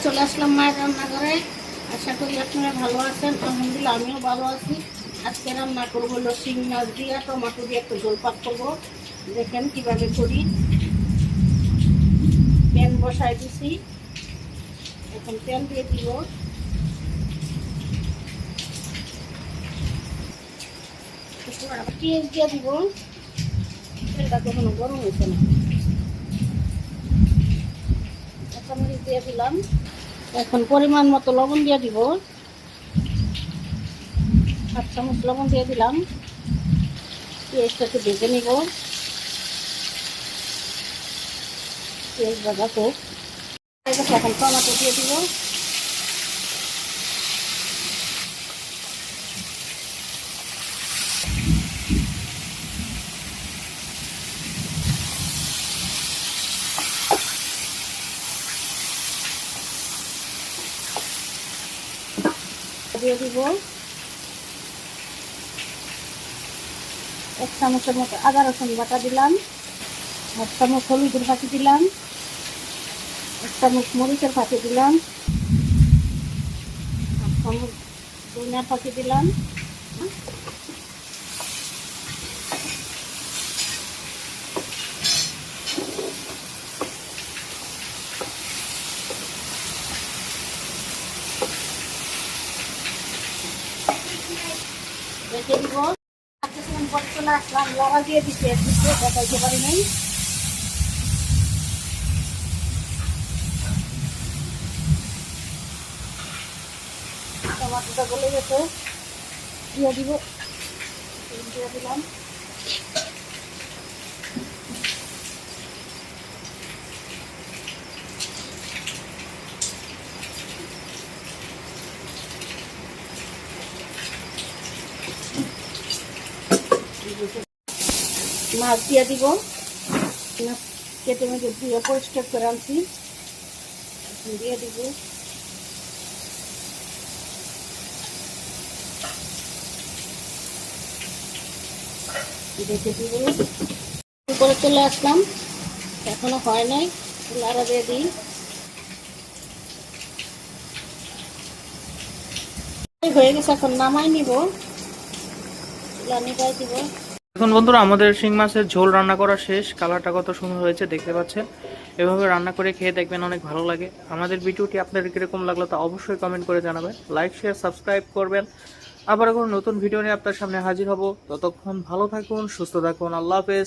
চলে আসলাম মায়ের রান্নাঘরে। আশা করি আপনারা ভালো আছেন। আলহামদুলিল্লাহ আমিও ভালো আছি। আজকে রান্না করবো হলো শিং মাছ দিয়ে টমেটো দিয়ে একটা ঝোল পাক করবো। দেখেন কিভাবে করি। প্যান বসাই দিছি, এখন তেল দিয়ে দিব। পেঁয়াজ দিয়ে দিব। তেলটা কখনো গরম হয়েছে না, কাঁচামরিচ দিয়ে দিলাম। এখন পরিমাণ মতো লবণ দিয়ে দিব। 7 চামচ লবণ দিয়ে দিলাম। পেঁয়াজটাকে ভেজে নিব। পেঁয়াজ ভাজা হোক। এখন টমেটো দিয়ে দিব। দিয়ে দিব 1 চামচের মতো আদা রসুন বাটা দিলাম। 1 চামচ হলুদের ফাঁকি দিলাম। 1 চামচ মরিচের ফাঁকি দিলাম। 1 চামচ ধনিয়ার ফাঁকি দিলাম। রেখে দিব। পরে চলে আসলাম, লবণ দিয়ে দিচ্ছি, দেখাইতে পারি নাই। টমাটোটা গলে গেছে, দিয়ে দিব। দিয়ে দিলাম। মাছ দিয়ে দিব। মাছ কেটে মেটে দিয়ে পরিষ্কার করে আনছি, দিয়ে দিব। দেখে দিব। উপরে চলে আসলাম, এখনো হয় নাই, লাড়া দিয়ে দিই। হয়ে গেছে, এখন নামাই নিব। নিবাই দিব। এখন বন্ধুরা আমাদের শিং মাছের ঝোল রান্না করা শেষ। কালারটা কত সুন্দর হয়েছে দেখতে পাচ্ছেন। এভাবে রান্না করে খেয়ে দেখবেন, অনেক ভালো লাগে। আমাদের ভিডিওটি আপনাদের কিরকম লাগলো তা অবশ্যই কমেন্ট করে জানাবেন। লাইক শেয়ার সাবস্ক্রাইব করবেন। আবার কোনো নতুন ভিডিও নিয়ে আপনার সামনে হাজির হব। ততক্ষণ ভালো থাকুন, সুস্থ থাকুন। আল্লাহ হাফেজ।